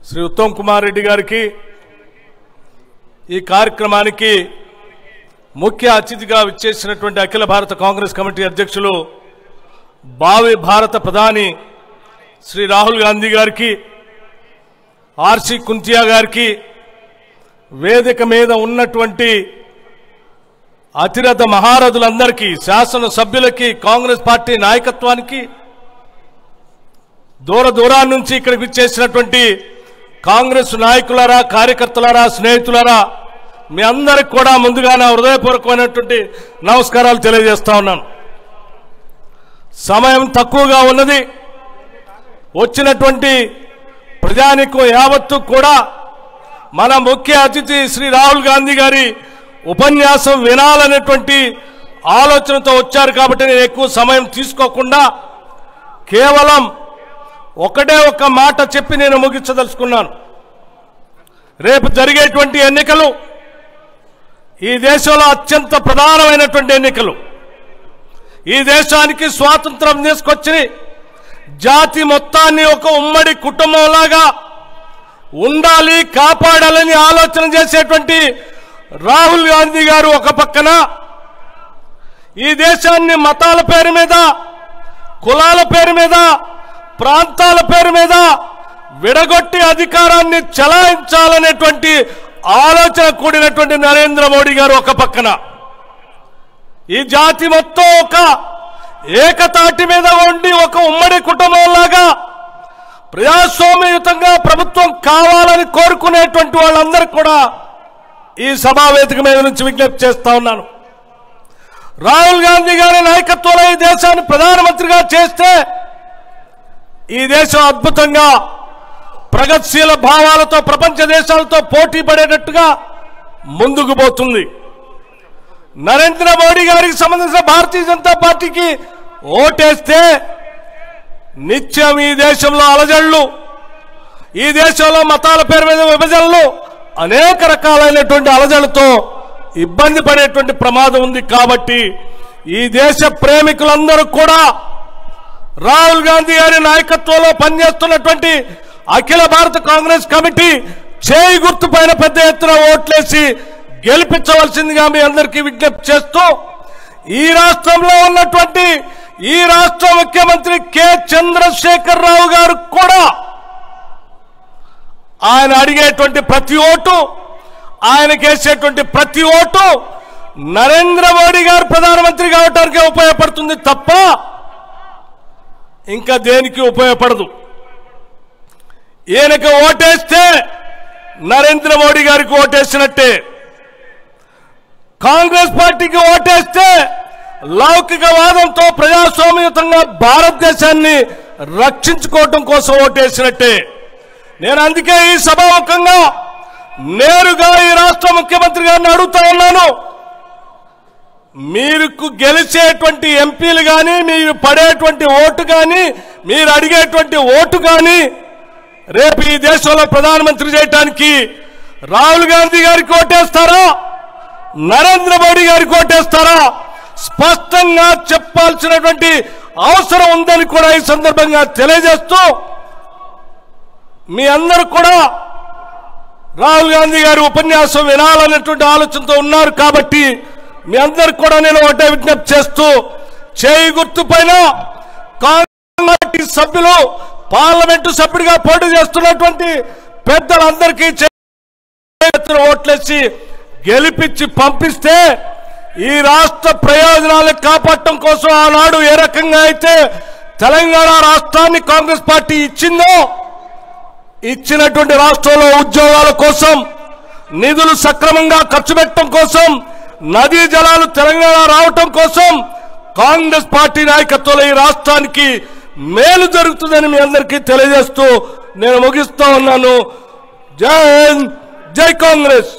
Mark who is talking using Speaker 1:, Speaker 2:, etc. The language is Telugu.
Speaker 1: శ్రీ ఉత్తమ్ కుమార్ రెడ్డి గారికి ఈ కార్యక్రమానికి ముఖ్య అతిథిగా విచ్చేసినటువంటి అఖిల భారత కాంగ్రెస్ కమిటీ అధ్యక్షులు భావి భారత ప్రధాని శ్రీ రాహుల్ గాంధీ గారికి ఆర్సి కుంతియా గారికి వేదిక మీద ఉన్నటువంటి అతిరథ మహారథులందరికీ శాసన సభ్యులకి కాంగ్రెస్ పార్టీ నాయకత్వానికి దూర దూరాల నుంచి ఇక్కడికి విచ్చేసినటువంటి కాంగ్రెస్ నాయకులారా కార్యకర్తలారా స్నేహితులారా మీ అందరికి కూడా ముందుగా నా హృదయపూర్వకమైనటువంటి నమస్కారాలు తెలియజేస్తా ఉన్నాను. సమయం తక్కువగా ఉన్నది. వచ్చినటువంటి ప్రజానికం యావత్తు కూడా మన ముఖ్య అతిథి శ్రీ రాహుల్ గాంధీ గారి ఉపన్యాసం వినాలనేటువంటి ఆలోచనతో వచ్చారు. కాబట్టి నేను ఎక్కువ సమయం తీసుకోకుండా కేవలం ఒకటే ఒక్క మాట చెప్పి నేను ముగించదలుచుకున్నాను. రేపు జరిగేటువంటి ఎన్నికలు ఈ దేశంలో అత్యంత ప్రధానమైనటువంటి ఎన్నికలు. ఈ దేశానికి స్వాతంత్రం తీసుకొచ్చి జాతి మొత్తాన్ని ఒక ఉమ్మడి కుటుంబంలాగా ఉండాలి కాపాడాలని ఆలోచన చేసేటువంటి రాహుల్ గాంధీ గారు ఒక పక్కన ఈ దేశాన్ని మతాల పేరు మీద కులాల పేరు మీద ప్రాంతాల పేరు మీద విడగొట్టి అధికారాన్ని చలాయించాలనేటువంటి ఆలోచన కూడినటువంటి నరేంద్ర మోడీ గారు ఒక పక్కన ఈ జాతి మొత్తం ఒక ఏకతాటి మీద ఉండి ఒక ఉమ్మడి కుటుంబంలాగా ప్రజాస్వామ్యయుతంగా ప్రభుత్వం కావాలని కోరుకునేటువంటి వాళ్ళందరికీ కూడా ఈ సభావేదిక మీద నుంచి విజ్ఞప్తి చేస్తా ఉన్నాను. రాహుల్ గాంధీ గారి నాయకత్వంలో ఈ దేశాన్ని ప్రధానమంత్రిగా చేస్తే ఈ దేశం అద్భుతంగా ప్రగతిశీల భావాలతో ప్రపంచ దేశాలతో పోటీ పడేటట్టుగా ముందుకు పోతుంది. నరేంద్ర మోడీ గారికి సంబంధించిన భారతీయ జనతా పార్టీకి ఓటేస్తే నిత్యం ఈ దేశంలో అలజడులు, ఈ దేశంలో మతాల పేరు మీద విభజనలు, అనేక రకాలైనటువంటి అలజడులతో ఇబ్బంది పడేటువంటి ప్రమాదం ఉంది. కాబట్టి ఈ దేశ ప్రేమికులందరూ కూడా రాహుల్ గాంధీ గారి నాయకత్వంలో పనిచేస్తున్నటువంటి అఖిల భారత కాంగ్రెస్ కమిటీ చేయి గుర్తు పైన పెద్ద ఎత్తున ఓట్లేసి గెలిపించవలసిందిగా మీ అందరికీ విజ్ఞప్తి చేస్తూ ఈ రాష్ట్రంలో ఉన్నటువంటి ఈ రాష్ట్ర ముఖ్యమంత్రి కె చంద్రశేఖర్ రావు గారు కూడా ఆయన అడిగేటువంటి ప్రతి ఓటు ఆయనకి వేసేటువంటి ప్రతి ఓటు నరేంద్ర మోడీ గారు ప్రధానమంత్రి కావడానికి ఉపయోగపడుతుంది తప్ప ఇంకా దేనికి ఉపయోగపడదు. ఈయనకి ఓటేస్తే నరేంద్ర మోడీ గారికి ఓటేసినట్టే, కాంగ్రెస్ పార్టీకి ఓటేస్తే లౌకికవాదంతో ప్రజాస్వామ్యయుతంగా భారతదేశాన్ని రక్షించుకోవటం కోసం ఓటేసినట్టే. నేను అందుకే ఈ సభాముఖంగా నేరుగా ఈ రాష్ట్ర ముఖ్యమంత్రి గారిని అడుగుతా ఉన్నాను. మీరు గెలిచేటువంటి ఎంపీలు కానీ, మీరు పడేటువంటి ఓటు కానీ, మీరు అడిగేటువంటి ఓటు కానీ రేపు ఈ దేశంలో ప్రధానమంత్రి చేయడానికి రాహుల్ గాంధీ గారికి ఓటేస్తారా, నరేంద్ర మోడీ గారికి ఓటేస్తారా? స్పష్టంగా చెప్పాల్సినటువంటి అవసరం ఉందని కూడా ఈ సందర్భంగా తెలియజేస్తూ మీ అందరూ కూడా రాహుల్ గాంధీ గారి ఉపన్యాసం వినాలనేటువంటి ఆలోచనతో ఉన్నారు. కాబట్టి మీ అందరికి కూడా నేను ఒకటే విజ్ఞప్తి చేస్తూ చేయి గుర్తు పైన కాంగ్రెస్ పార్టీ సభ్యులు పార్లమెంటు సభ్యుడిగా పోటీ చేస్తున్నటువంటి పెద్దలందరికీ ఓట్లేసి గెలిపించి పంపిస్తే ఈ రాష్ట్ర ప్రయోజనాలను కాపాడటం కోసం ఆనాడు ఏ రకంగా అయితే తెలంగాణ రాష్ట్రాన్ని కాంగ్రెస్ పార్టీ ఇచ్చిందో ఇచ్చినటువంటి రాష్ట్రంలో ఉద్యోగాల కోసం నిధులు సక్రమంగా ఖర్చు పెట్టడం కోసం నదీ జలాలు తెలంగాణ రావటం కోసం కాంగ్రెస్ పార్టీ నాయకత్వంలో ఈ రాష్ట్రానికి మేలు జరుగుతుందని మీ అందరికీ తెలియజేస్తూ నేను ముగిస్తా ఉన్నాను. జై హింద్, జై కాంగ్రెస్.